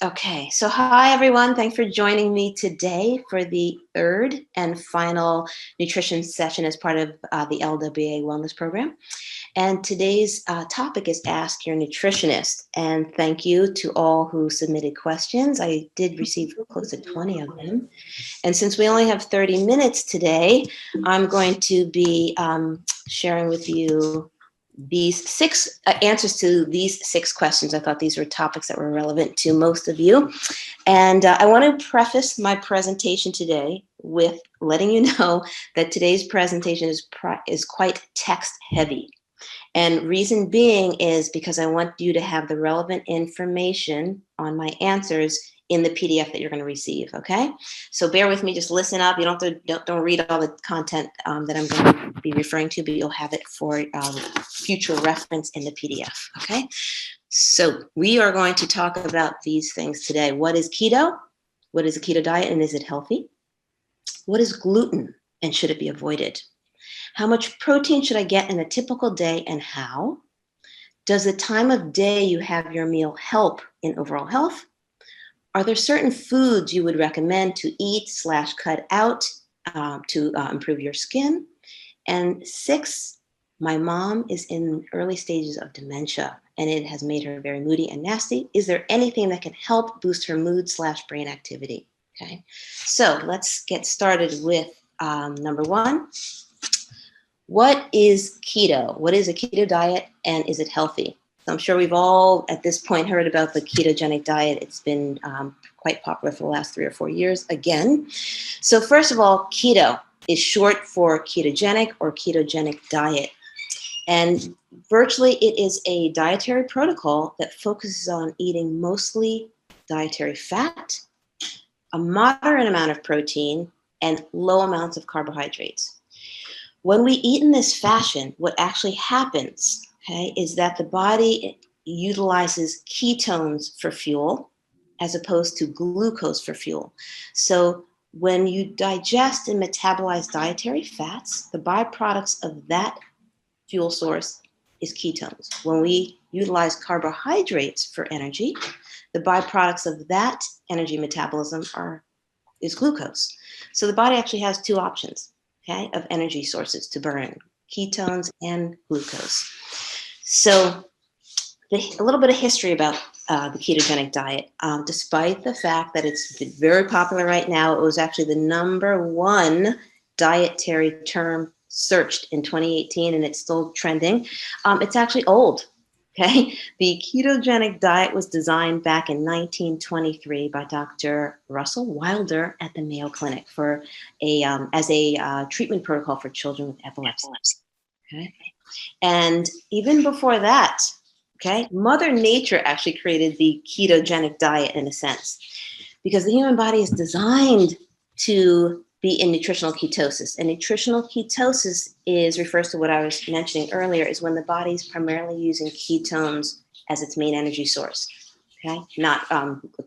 Okay, so hi everyone. Thanks for joining me today for the third and final nutrition session as part of the LWA Wellness Program. And today's topic is Ask Your Nutritionist. And thank you to all who submitted questions. I did receive close to 20 of them. And since we only have 30 minutes today, I'm going to be sharing with you these six answers to these six questions. I thought these were topics that were relevant to most of you. And I want to preface my presentation today with letting you know that today's presentation is quite text heavy. And reason being is because I want you to have the relevant information on my answers in the PDF that you're going to receive. Okay, so bear with me. Just listen up. You don't read all the content that I'm going to be referring to, but you'll have it for future reference in the PDF. Okay, so we are going to talk about these things today. What is keto? What is a keto diet, and is it healthy? What is gluten, and should it be avoided? How much protein should I get in a typical day, and how? Does the time of day you have your meal help in overall health? Are there certain foods you would recommend to eat/cut out to improve your skin? And 6, my mom is in early stages of dementia and it has made her very moody and nasty. Is there anything that can help boost her mood/brain activity? Okay, so let's get started with number 1. What is keto? What is a keto diet and is it healthy? I'm sure we've all at this point heard about the ketogenic diet. It's been quite popular for the last 3 or 4 years again. So first of all, keto is short for ketogenic or ketogenic diet. And virtually it is a dietary protocol that focuses on eating mostly dietary fat, a moderate amount of protein, and low amounts of carbohydrates. When we eat in this fashion, what actually happens, okay, is that the body utilizes ketones for fuel as opposed to glucose for fuel. So when you digest and metabolize dietary fats, the byproducts of that fuel source is ketones. When we utilize carbohydrates for energy, the byproducts of that energy metabolism is glucose. So the body actually has 2 options, okay, of energy sources to burn, ketones and glucose. So a little bit of history about the ketogenic diet. Despite the fact that it's very popular right now, it was actually the number 1 dietary term searched in 2018, and it's still trending. It's actually old. Okay, the ketogenic diet was designed back in 1923 by Dr. Russell Wilder at the Mayo Clinic as a treatment protocol for children with epilepsy. Okay, and even before that, okay, Mother Nature actually created the ketogenic diet in a sense, because the human body is designed to be in nutritional ketosis. And nutritional ketosis refers to what I was mentioning earlier, is when the body is primarily using ketones as its main energy source, okay, not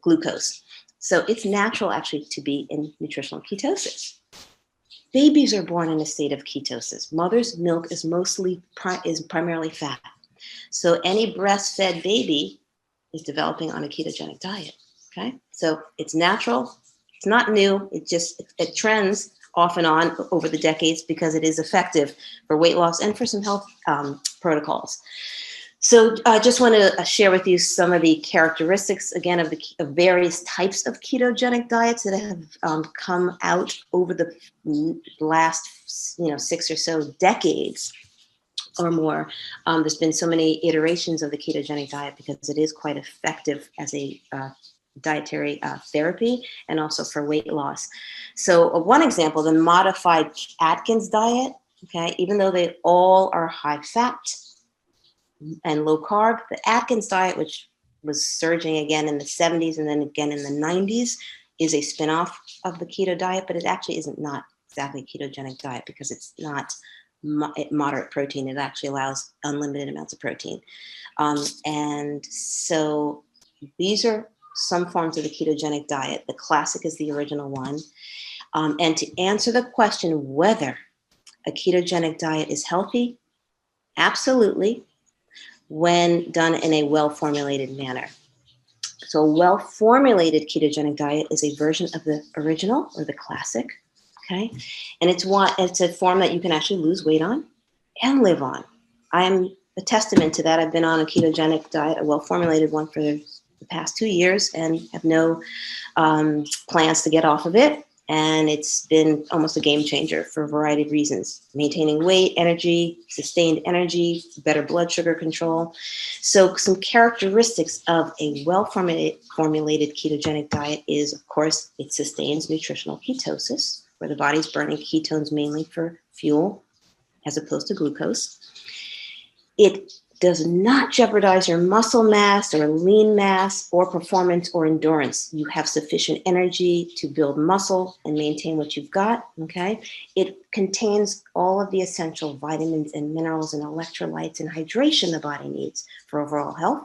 glucose. So it's natural actually to be in nutritional ketosis. Babies are born in a state of ketosis. Mother's milk is primarily fat. So any breastfed baby is developing on a ketogenic diet, okay? So it's natural. It's not new. It trends off and on over the decades because it is effective for weight loss and for some health protocols. So I just want to share with you some of the characteristics, again, of various types of ketogenic diets that have come out over the last 6 or so decades or more. There's been so many iterations of the ketogenic diet because it is quite effective as a dietary therapy and also for weight loss. So one example, the modified Atkins diet, okay, even though they all are high fat and low carb, the Atkins diet, which was surging again in the 70s and then again in the 90s, is a spinoff of the keto diet, but it actually isn't not exactly a ketogenic diet because it's not moderate protein. It actually allows unlimited amounts of protein. And so these are some forms of the ketogenic diet. The classic is the original one. And to answer the question whether a ketogenic diet is healthy, absolutely, when done in a well-formulated manner. So a well-formulated ketogenic diet is a version of the original or the classic, okay? And it's a form that you can actually lose weight on and live on. I am a testament to that. I've been on a ketogenic diet, a well-formulated one for the past 2 years, and have no plans to get off of it. And it's been almost a game changer for a variety of reasons: maintaining weight, energy, sustained energy, better blood sugar control. So some characteristics of a well-formulated ketogenic diet is, of course, it sustains nutritional ketosis, where the body's burning ketones mainly for fuel as opposed to glucose. It does not jeopardize your muscle mass or lean mass or performance or endurance. You have sufficient energy to build muscle and maintain what you've got, okay? It contains all of the essential vitamins and minerals and electrolytes and hydration the body needs for overall health.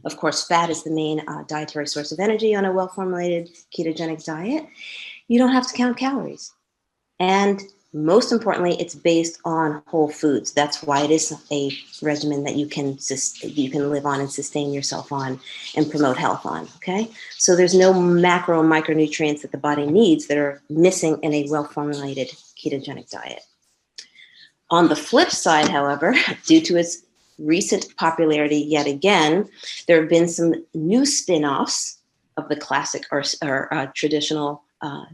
Of course, fat is the main dietary source of energy on a well-formulated ketogenic diet. You don't have to count calories. And most importantly, it's based on whole foods. That's why it is a regimen that you can live on and sustain yourself on and promote health on, okay? So there's no macro and micronutrients that the body needs that are missing in a well-formulated ketogenic diet. On the flip side, however, due to its recent popularity yet again, there have been some new spin-offs of the classic or traditional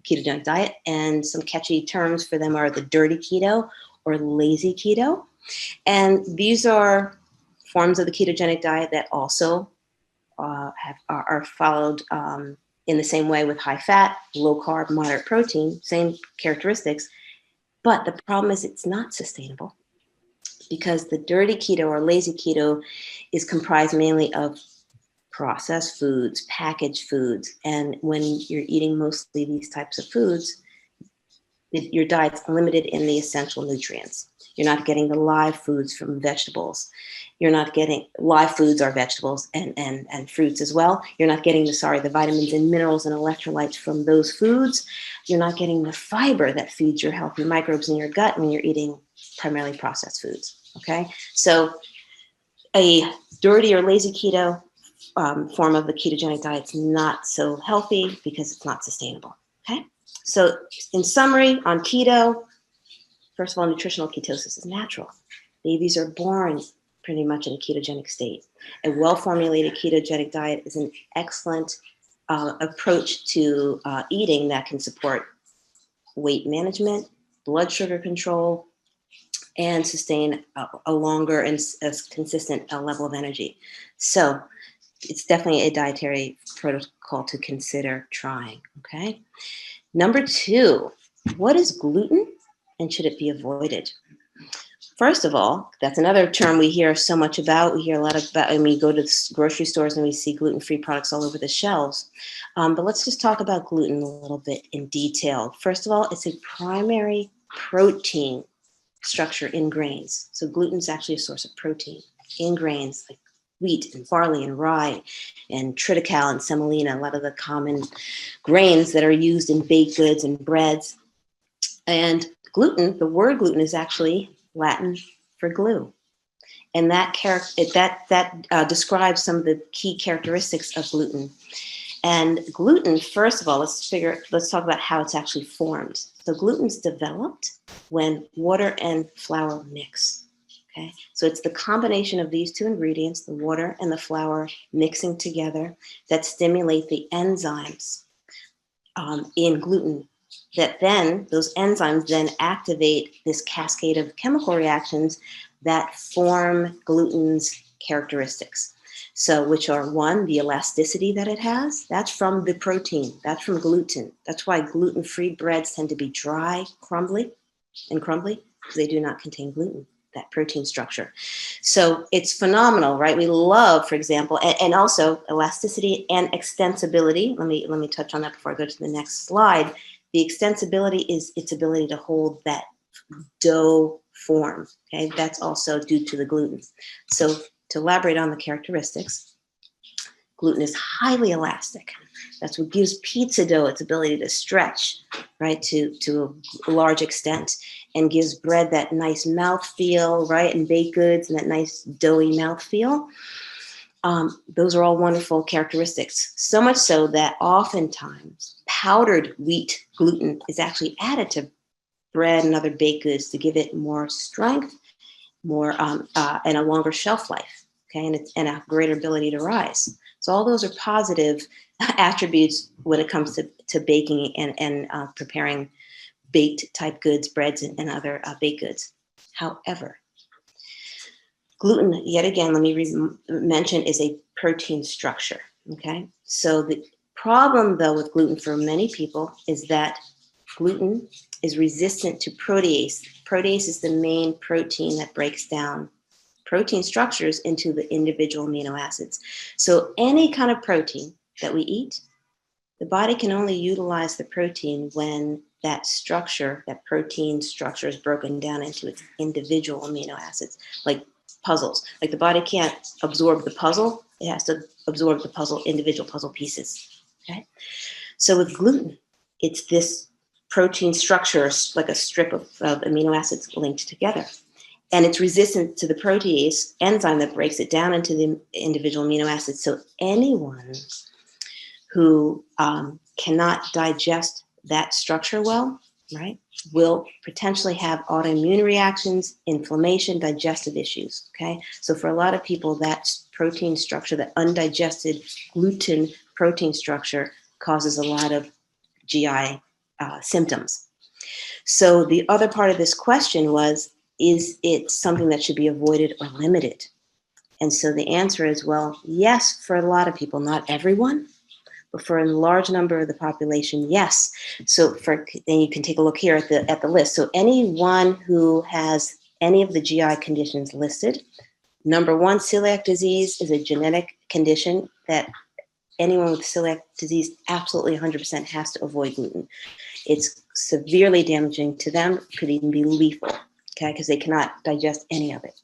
ketogenic diet, and some catchy terms for them are the dirty keto or lazy keto. And these are forms of the ketogenic diet that also are followed in the same way with high fat, low carb, moderate protein, same characteristics. But the problem is it's not sustainable, because the dirty keto or lazy keto is comprised mainly of processed foods, packaged foods. And when you're eating mostly these types of foods, your diet's limited in the essential nutrients. You're not getting the live foods from vegetables. You're not getting live foods are vegetables and fruits as well. You're not getting the vitamins and minerals and electrolytes from those foods. You're not getting the fiber that feeds your healthy microbes in your gut when you're eating primarily processed foods. Okay, so a dirty or lazy keto form of the ketogenic diet is not so healthy because it's not sustainable. Okay, so in summary, on keto, first of all, nutritional ketosis is natural. Babies are born pretty much in a ketogenic state. A well-formulated ketogenic diet is an excellent approach to eating that can support weight management, blood sugar control, and sustain a longer and consistent level of energy. So it's definitely a dietary protocol to consider trying, okay? Number 2, what is gluten and should it be avoided? First of all, that's another term we hear so much about. We hear a lot about, and we go to grocery stores and we see gluten-free products all over the shelves. But let's just talk about gluten a little bit in detail. First of all, it's a primary protein structure in grains. So gluten is actually a source of protein in grains like wheat and barley and rye and triticale and semolina, a lot of the common grains that are used in baked goods and breads. And gluten, the word gluten is actually Latin for glue. And that describes some of the key characteristics of gluten. And gluten, first of all, let's talk about how it's actually formed. So gluten's developed when water and flour mix. Okay, so it's the combination of these two ingredients, the water and the flour mixing together, that stimulate the enzymes in gluten. That then, those enzymes then activate this cascade of chemical reactions that form gluten's characteristics. So, which are 1, the elasticity that it has. That's from the protein. That's from gluten. That's why gluten-free breads tend to be dry, crumbly, because they do not contain gluten, that protein structure. So it's phenomenal, right? We love, for example, and also elasticity and extensibility. Let me touch on that before I go to the next slide. The extensibility is its ability to hold that dough form. Okay, that's also due to the gluten. So to elaborate on the characteristics, gluten is highly elastic. That's what gives pizza dough its ability to stretch, right, to a large extent, and gives bread that nice mouthfeel, right, and baked goods and that nice doughy mouthfeel. Those are all wonderful characteristics. So much so that oftentimes powdered wheat gluten is actually added to bread and other baked goods to give it more strength, more and a longer shelf life. Okay, and a greater ability to rise. So all those are positive attributes when it comes to baking and preparing baked type goods, breads, and other baked goods. However, gluten, yet again, let me mention, is a protein structure. Okay, so the problem though with gluten for many people is that gluten is resistant to protease. Protease is the main protein that breaks down protein structures into the individual amino acids. So any kind of protein that we eat, the body can only utilize the protein when that structure, that protein structure, is broken down into its individual amino acids, like puzzles. Like the body can't absorb the puzzle, it has to absorb the puzzle, individual puzzle pieces. Okay? So with gluten, it's this protein structure, like a strip of amino acids linked together. And it's resistant to the protease enzyme that breaks it down into the individual amino acids. So anyone who cannot digest that structure well, right, will potentially have autoimmune reactions, inflammation, digestive issues. Okay, so for a lot of people, that protein structure, that undigested gluten protein structure, causes a lot of GI symptoms. So the other part of this question was, is it something that should be avoided or limited? And so the answer is, well, yes, for a lot of people, not everyone, but for a large number of the population, yes. So then you can take a look here at the list. So anyone who has any of the GI conditions listed, number one, celiac disease is a genetic condition that anyone with celiac disease absolutely 100% has to avoid gluten. It's severely damaging to them, could even be lethal, okay, because they cannot digest any of it.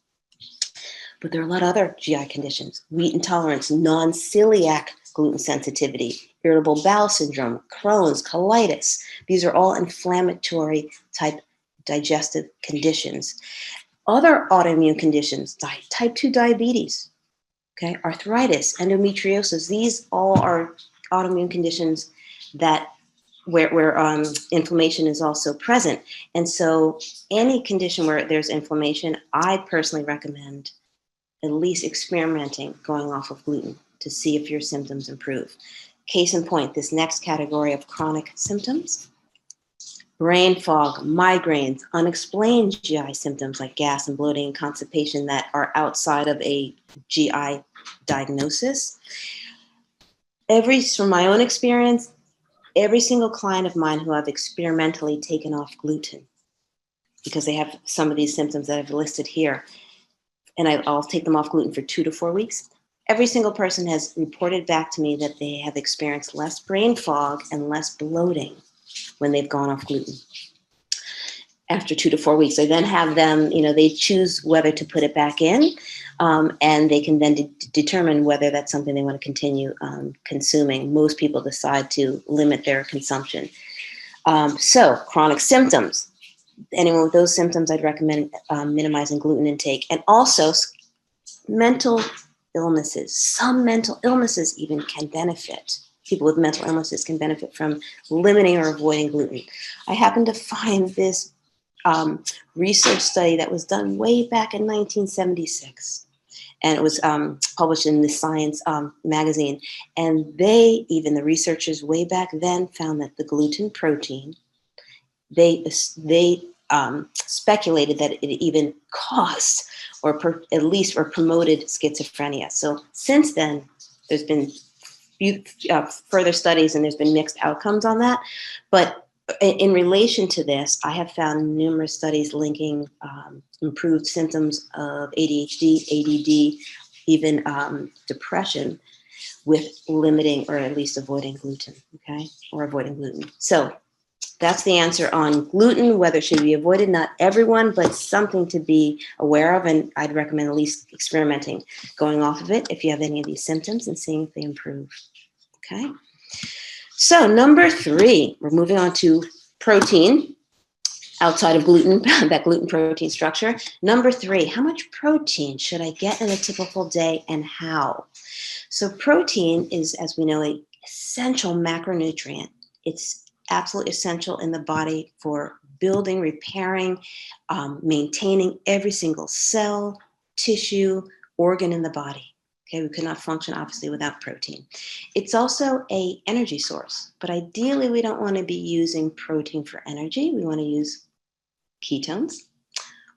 But there are a lot of other GI conditions: wheat intolerance, non-celiac gluten sensitivity, irritable bowel syndrome, Crohn's, colitis. These are all inflammatory type digestive conditions. Other autoimmune conditions, type 2 diabetes, okay, arthritis, endometriosis. These all are autoimmune conditions that where inflammation is also present. And so any condition where there's inflammation, I personally recommend at least experimenting going off of gluten to see if your symptoms improve. Case in point, this next category of chronic symptoms: brain fog, migraines, unexplained GI symptoms like gas and bloating and constipation that are outside of a GI diagnosis. From my own experience, every single client of mine who I've experimentally taken off gluten, because they have some of these symptoms that I've listed here, and I'll take them off gluten for 2 to 4 weeks, every single person has reported back to me that they have experienced less brain fog and less bloating when they've gone off gluten. After 2 to 4 weeks, I then have them, they choose whether to put it back in, and they can then determine whether that's something they want to continue consuming. Most people decide to limit their consumption. So chronic symptoms. Anyone with those symptoms, I'd recommend minimizing gluten intake. And also mental illnesses. Some mental illnesses even can benefit. People with mental illnesses can benefit from limiting or avoiding gluten. I happened to find this research study that was done way back in 1976. And it was published in the Science magazine. And the researchers way back then, found that the gluten protein, they speculated that it even caused or promoted schizophrenia. So since then, there's been further studies and there's been mixed outcomes on that. But in relation to this, I have found numerous studies linking improved symptoms of ADHD, ADD, even depression, with limiting or at least avoiding gluten, okay, or avoiding gluten. So that's the answer on gluten, whether it should be avoided. Not everyone, but something to be aware of, and I'd recommend at least experimenting going off of it if you have any of these symptoms and seeing if they improve, okay? So number 3, we're moving on to protein. outside of gluten, that gluten protein structure. Number 3, how much protein should I get in a typical day and how? So protein is, as we know, an essential macronutrient. It's absolutely essential in the body for building, repairing, maintaining every single cell, tissue, organ in the body. Okay, we could not function obviously without protein. It's also an energy source, but ideally we don't want to be using protein for energy. We want to use ketones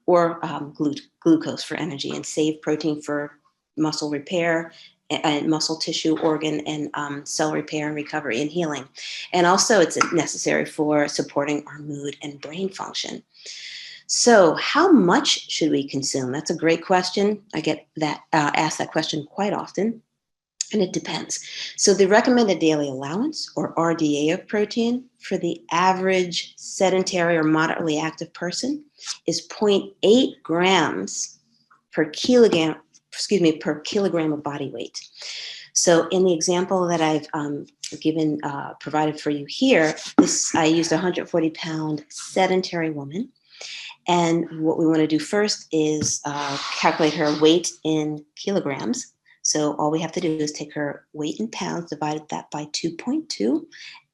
or glucose for energy and save protein for muscle repair and muscle tissue, organ, and cell repair and recovery and healing. And also it's necessary for supporting our mood and brain function. So how much should we consume? That's a great question. I get that asked that question quite often, and it depends. So the recommended daily allowance, or RDA, of protein for the average sedentary or moderately active person is 0.8 grams per kilogram, per kilogram of body weight. So in the example that I've provided for you here, I used a 140-pound sedentary woman. And what we want to do first is calculate her weight in kilograms. So all we have to do is take her weight in pounds, divide that by 2.2,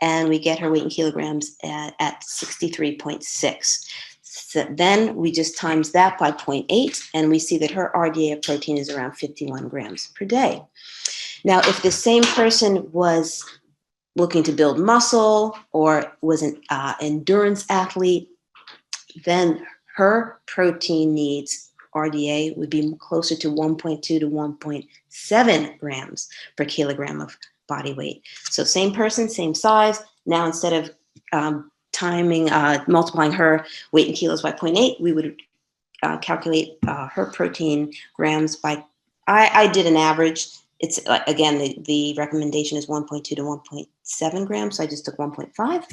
and we get her weight in kilograms at 63.6. So then we just times that by 0.8, and we see that her RDA of protein is around 51 grams per day. Now, if the same person was looking to build muscle or was an endurance athlete, then her protein needs, RDA, would be closer to 1.2 to 1.7 grams per kilogram of body weight. So same person, same size. Now instead of multiplying her weight in kilos by 0.8, we would calculate her protein grams by, I did an average. It's again, the recommendation is 1.2 to 1.7 grams. So I just took 1.5,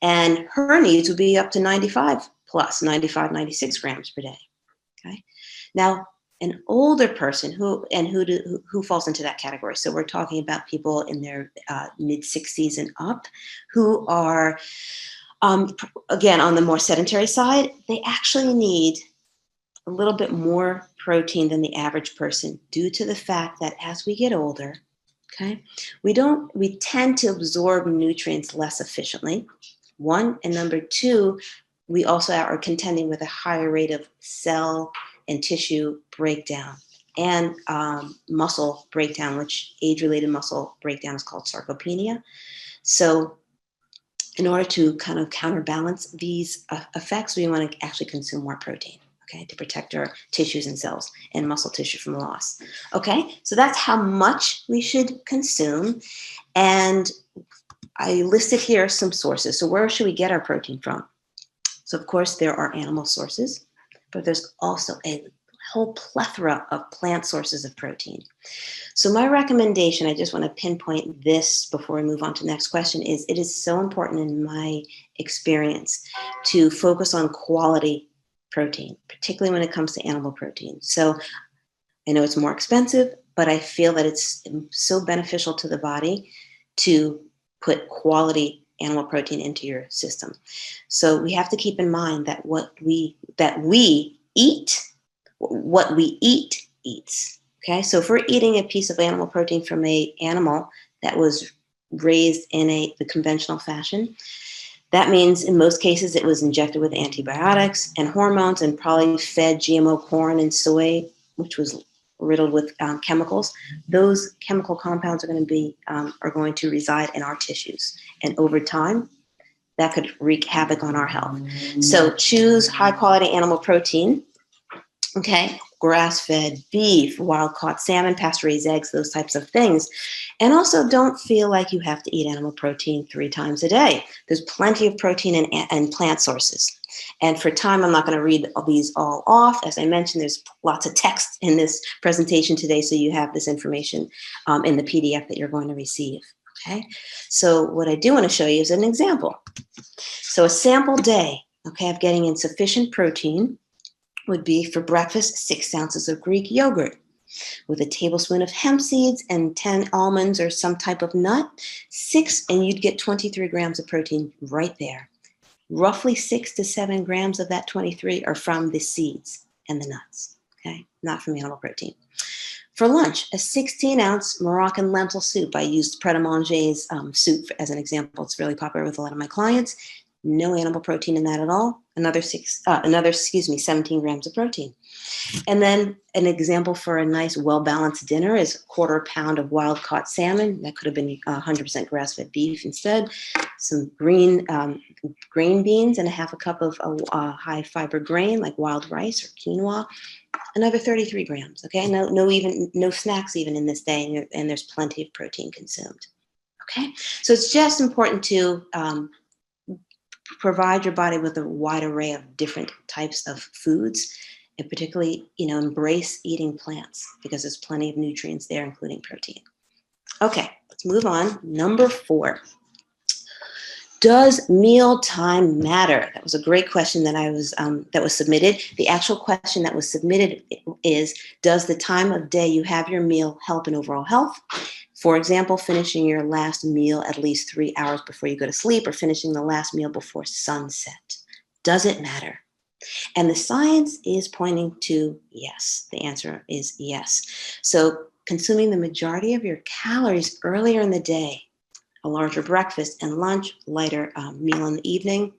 and her needs would be up to 95 plus 96 grams per day. Okay. Now, an older person who falls into that category. So we're talking about people in their mid 60s and up who are, again, on the more sedentary side. They actually need a little bit more protein than the average person due to the fact that as we get older, okay, we tend to absorb nutrients less efficiently, one, and number two, we also are contending with a higher rate of cell and tissue breakdown and muscle breakdown, which age-related muscle breakdown is called sarcopenia. So in order to kind of counterbalance these effects, we want to actually consume more protein, okay, to protect our tissues and cells and muscle tissue from loss. Okay, so that's how much we should consume. And I listed here some sources. So where should we get our protein from? So of course there are animal sources, but there's also a whole plethora of plant sources of protein. So my recommendation, I just want to pinpoint this before we move on to the next question, is it is so important in my experience to focus on quality protein, particularly when it comes to animal protein. So I know it's more expensive, but I feel that it's so beneficial to the body to put quality animal protein into your system. So we have to keep in mind that what we eat eats. Okay, so if we're eating a piece of animal protein from an animal that was raised in the conventional fashion, that means in most cases it was injected with antibiotics and hormones and probably fed GMO corn and soy, which was riddled with chemicals. Those chemical compounds are going to reside in our tissues, and over time, that could wreak havoc on our health. So choose high quality animal protein. Okay, grass-fed beef, wild-caught salmon, pasture-raised eggs, those types of things. And also don't feel like you have to eat animal protein 3 times a day. There's plenty of protein in plant sources. And for time, I'm not going to read these all off. As I mentioned, there's lots of text in this presentation today, so you have this information in the PDF that you're going to receive. Okay, so what I do want to show you is an example. So a sample day, okay, of getting in sufficient protein would be for breakfast 6 ounces of Greek yogurt with a tablespoon of hemp seeds and 10 almonds or some type of nut, and you'd get 23 grams of protein right there. roughly 6 to 7 grams of that 23 are from the seeds and the nuts, okay? Not from animal protein. For lunch, a 16-ounce Moroccan lentil soup. I used Pret a Manger's soup as an example. It's really popular with a lot of my clients. No animal protein in that at all. Another 17 grams of protein. And then an example for a nice, well-balanced dinner is a quarter pound of wild-caught salmon. That could have been 100% grass-fed beef instead. Some grain beans and a half a cup of high-fiber grain like wild rice or quinoa. Another 33 grams. Okay, no snacks even in this day, and there's plenty of protein consumed. Okay, so it's just important to provide your body with a wide array of different types of foods, and particularly, embrace eating plants because there's plenty of nutrients there, including protein. Okay, let's move on. Number 4. Does mealtime matter? That was a great question that was submitted. The actual question that was submitted is, does the time of day you have your meal help in overall health? For example, finishing your last meal at least 3 hours before you go to sleep, or finishing the last meal before sunset. Does it matter? And the science is pointing to yes. The answer is yes. So consuming the majority of your calories earlier in the day, a larger breakfast and lunch, lighter meal in the evening,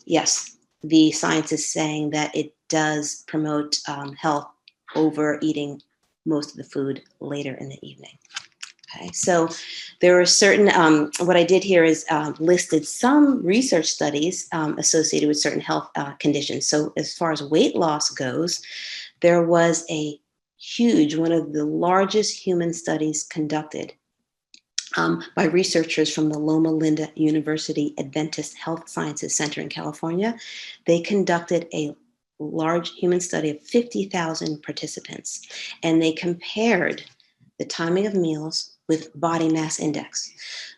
yes, the science is saying that it does promote health over eating most of the food later in the evening. Okay, so there are certain, what I did here is listed some research studies associated with certain health conditions. So as far as weight loss goes, there was one of the largest human studies conducted by researchers from the Loma Linda University Adventist Health Sciences Center in California. They conducted a large human study of 50,000 participants, and they compared the timing of meals with body mass index.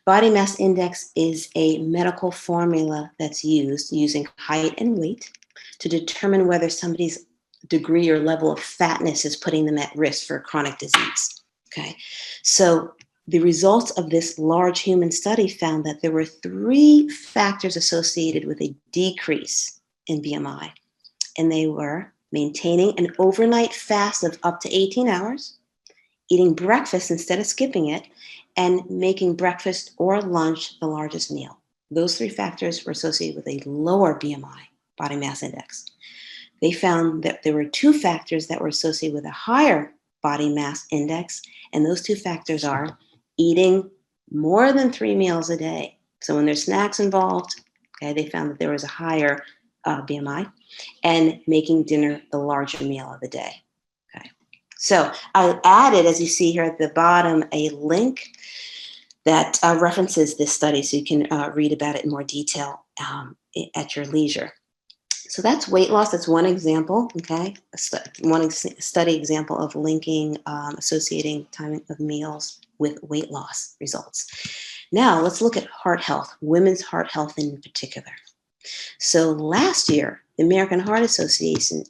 Body mass index is a medical formula that's used using height and weight to determine whether somebody's degree or level of fatness is putting them at risk for chronic disease. Okay, so the results of this large human study found that there were 3 factors associated with a decrease in BMI, and they were maintaining an overnight fast of up to 18 hours, eating breakfast instead of skipping it, and making breakfast or lunch the largest meal. Those 3 factors were associated with a lower BMI, body mass index. They found that there were 2 factors that were associated with a higher body mass index, and those 2 factors are eating more than 3 meals a day. So when there's snacks involved, okay, they found that there was a higher BMI, and making dinner the larger meal of the day. Okay, so I added, as you see here at the bottom, a link that references this study, so you can read about it in more detail at your leisure. So that's weight loss. That's one example, okay? One study example of linking, associating timing of meals with weight loss results. Now let's look at heart health, women's heart health in particular. So last year, the American Heart Association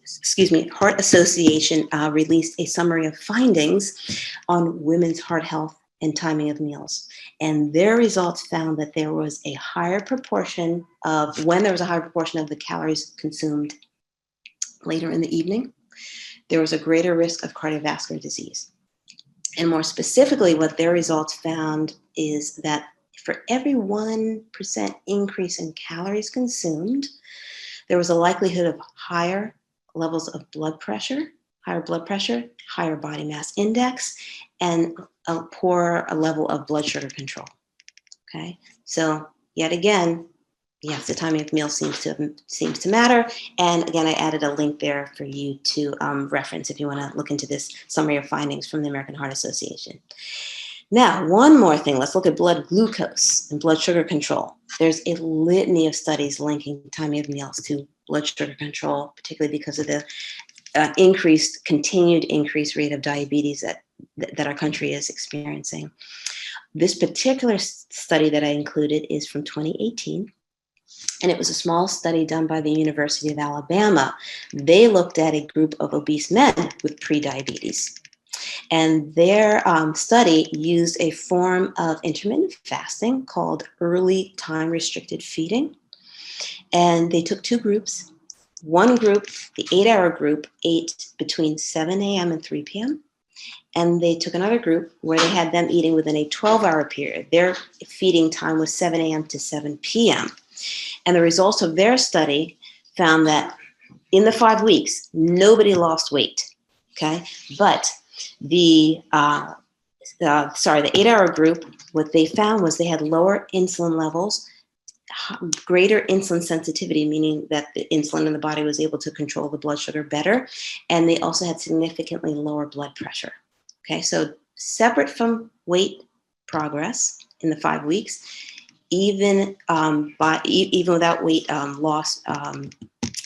released a summary of findings on women's heart health and timing of meals. And their results found that there was a higher proportion of the calories consumed later in the evening, there was a greater risk of cardiovascular disease. And more specifically, what their results found is that for every 1% increase in calories consumed, there was a likelihood of higher levels of blood pressure, higher body mass index, and a poorer level of blood sugar control. Okay, so yet again, yes, the timing of meals seems to matter. And again, I added a link there for you to reference if you want to look into this summary of findings from the American Heart Association. Now, one more thing. Let's look at blood glucose and blood sugar control. There's a litany of studies linking timing of meals to blood sugar control, particularly because of the continued increased rate of diabetes that our country is experiencing. This particular study that I included is from 2018. And it was a small study done by the University of Alabama. They looked at a group of obese men with prediabetes. And their study used a form of intermittent fasting called early time restricted feeding. And they took two groups. One group, the 8-hour group, ate between 7 a.m. and 3 p.m. And they took another group where they had them eating within a 12-hour period. Their feeding time was 7 a.m. to 7 p.m. And the results of their study found that in the 5 weeks, nobody lost weight, okay? But the 8-hour group, what they found was they had lower insulin levels, greater insulin sensitivity, meaning that the insulin in the body was able to control the blood sugar better, and they also had significantly lower blood pressure. Okay, so separate from weight progress in the 5 weeks, even without weight loss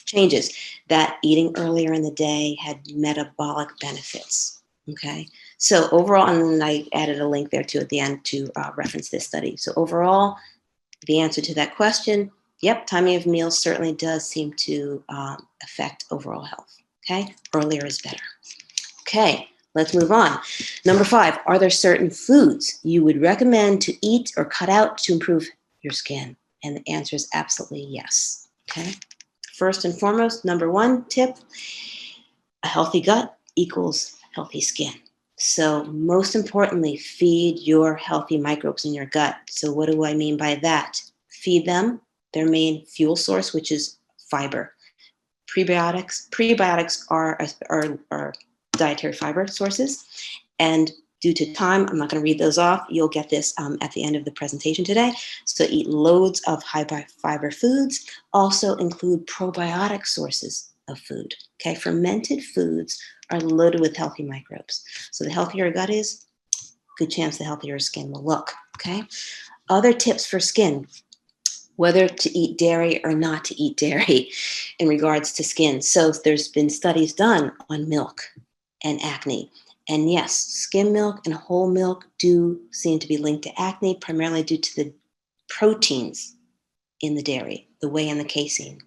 changes, that eating earlier in the day had metabolic benefits. Okay, so overall, and then I added a link there too at the end to reference this study. So overall, the answer to that question, yep, timing of meals certainly does seem to affect overall health. Okay, earlier is better. Okay, let's move on. Number 5, are there certain foods you would recommend to eat or cut out to improve your skin? And the answer is absolutely yes. Okay, first and foremost, number 1 tip, a healthy gut equals healthy skin. So most importantly, feed your healthy microbes in your gut. So what do I mean by that? Feed them their main fuel source, which is fiber. Prebiotics are dietary fiber sources. And due to time, I'm not going to read those off. You'll get this at the end of the presentation today. So eat loads of high fiber foods. Also include probiotic sources of food. Okay, fermented foods are loaded with healthy microbes. So the healthier your gut is, good chance the healthier your skin will look. Okay, other tips for skin, whether to eat dairy or not to eat dairy in regards to skin. So there's been studies done on milk and acne. And yes, skim milk and whole milk do seem to be linked to acne, primarily due to the proteins in the dairy, the whey and the casein.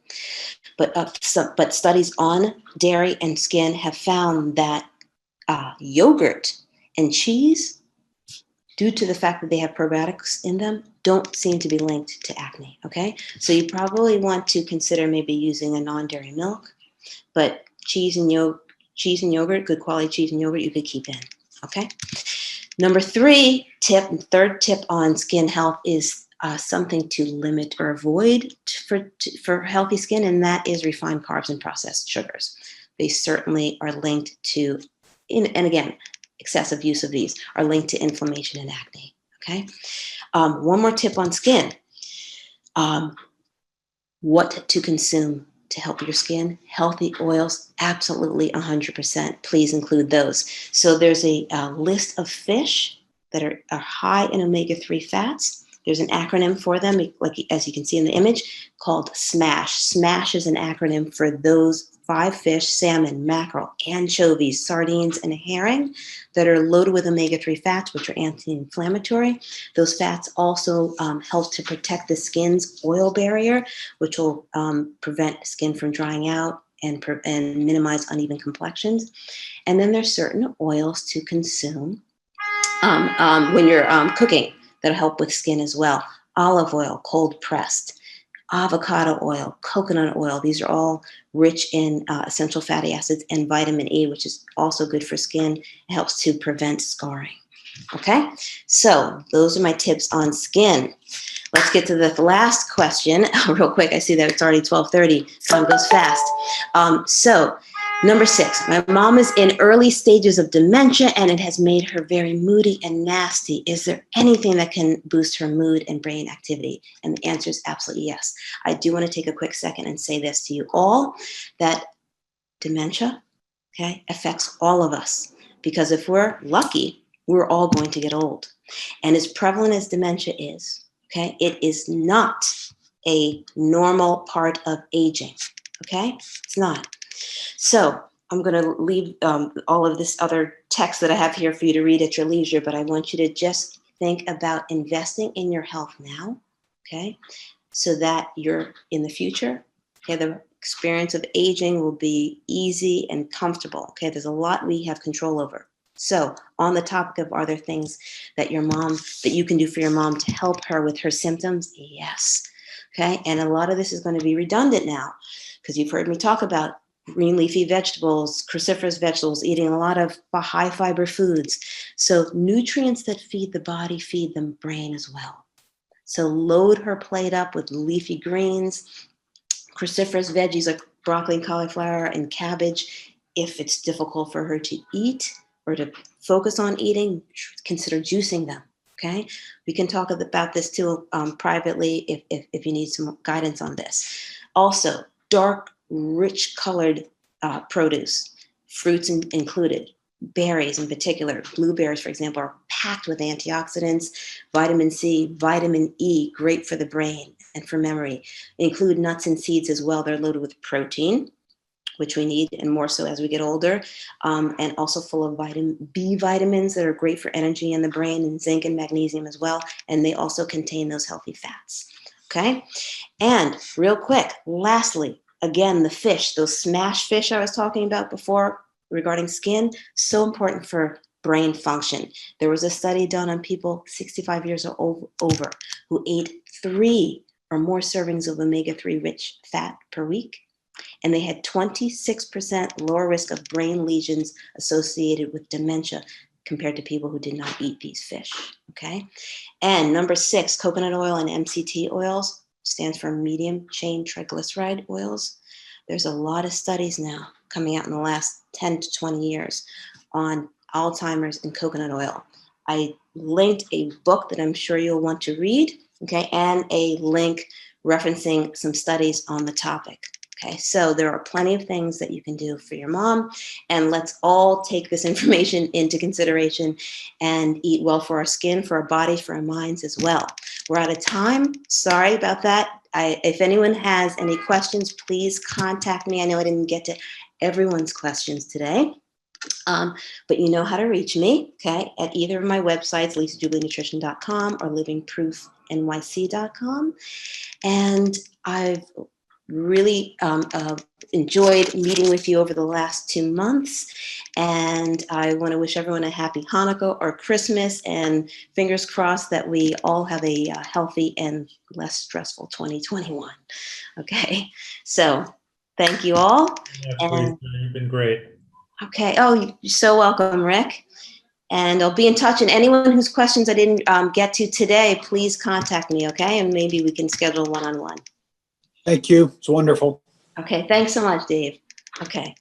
But studies on dairy and skin have found that yogurt and cheese, due to the fact that they have probiotics in them, don't seem to be linked to acne, okay? So you probably want to consider maybe using a non-dairy milk, but cheese and yogurt, good quality cheese and yogurt, you could keep in, okay? Number 3 tip, third tip on skin health is something to limit or avoid for healthy skin, and that is refined carbs and processed sugars. They certainly are linked to, and again, excessive use of these are linked to inflammation and acne, okay? One more tip on skin, what to consume to help your skin. Healthy oils, absolutely 100%. Please include those. So there's a list of fish that are high in omega-3 fats. There's an acronym for them, like as you can see in the image, called SMASH. SMASH is an acronym for those 5 fish: salmon, mackerel, anchovies, sardines, and herring, that are loaded with omega-3 fats, which are anti-inflammatory. Those fats also help to protect the skin's oil barrier, which will prevent skin from drying out and minimize uneven complexions. And then there's certain oils to consume when you're cooking that'll help with skin as well. Olive oil, cold pressed, avocado oil, coconut oil. These are all rich in essential fatty acids and vitamin E, which is also good for skin. It helps to prevent scarring. Okay, so those are my tips on skin. Let's get to the last question real quick. I see that it's already 12:30. Time goes fast. So number 6, my mom is in early stages of dementia and it has made her very moody and nasty. Is there anything that can boost her mood and brain activity? And the answer is absolutely yes. I do want to take a quick second and say this to you all, that dementia, okay, affects all of us, because if we're lucky, we're all going to get old. And as prevalent as dementia is, okay, it is not a normal part of aging, okay? It's not. So I'm going to leave all of this other text that I have here for you to read at your leisure, but I want you to just think about investing in your health now, okay, so that you're in the future, okay, the experience of aging will be easy and comfortable, okay? There's a lot we have control over. So on the topic of, are there things that you can do for your mom to help her with her symptoms? Yes. Okay. And a lot of this is going to be redundant now because you've heard me talk about green leafy vegetables, cruciferous vegetables, eating a lot of high fiber foods. So nutrients that feed the body feed the brain as well. So load her plate up with leafy greens, cruciferous veggies like broccoli and cauliflower and cabbage. If it's difficult for her to eat or to focus on eating, consider juicing them. Okay, we can talk about this too privately if you need some guidance on this. Also, dark, rich colored produce, fruits included, berries in particular, blueberries, for example, are packed with antioxidants, vitamin C, vitamin E, great for the brain and for memory. Include nuts and seeds as well. They're loaded with protein, which we need, and more so as we get older, and also full of vitamin B vitamins that are great for energy in the brain, and zinc and magnesium as well. And they also contain those healthy fats. Okay. And real quick, lastly, again, the fish, those smash fish I was talking about before regarding skin, so important for brain function. There was a study done on people 65 years or over who ate 3 or more servings of omega-3 rich fat per week, and they had 26% lower risk of brain lesions associated with dementia compared to people who did not eat these fish. Okay. And number 6, coconut oil and MCT oils stands for medium chain triglyceride oils. There's a lot of studies now coming out in the last 10 to 20 years on Alzheimer's and coconut oil. I linked a book that I'm sure you'll want to read, okay, and a link referencing some studies on the topic. Okay, so there are plenty of things that you can do for your mom, and let's all take this information into consideration and eat well for our skin, for our bodies, for our minds as well. We're out of time. Sorry about that. If anyone has any questions, please contact me. I know I didn't get to everyone's questions today, but you know how to reach me, okay, at either of my websites, lisajubleenutrition.com or livingproofnyc.com. And I've really enjoyed meeting with you over the last 2 months. And I want to wish everyone a happy Hanukkah or Christmas, and fingers crossed that we all have a healthy and less stressful 2021. Okay. So thank you all. Yeah, please, you've been great. Okay. Oh, you're so welcome, Rick. And I'll be in touch. And anyone whose questions I didn't get to today, please contact me. Okay. And maybe we can schedule one-on-one. Thank you. It's wonderful. Okay, thanks so much, Dave. Okay.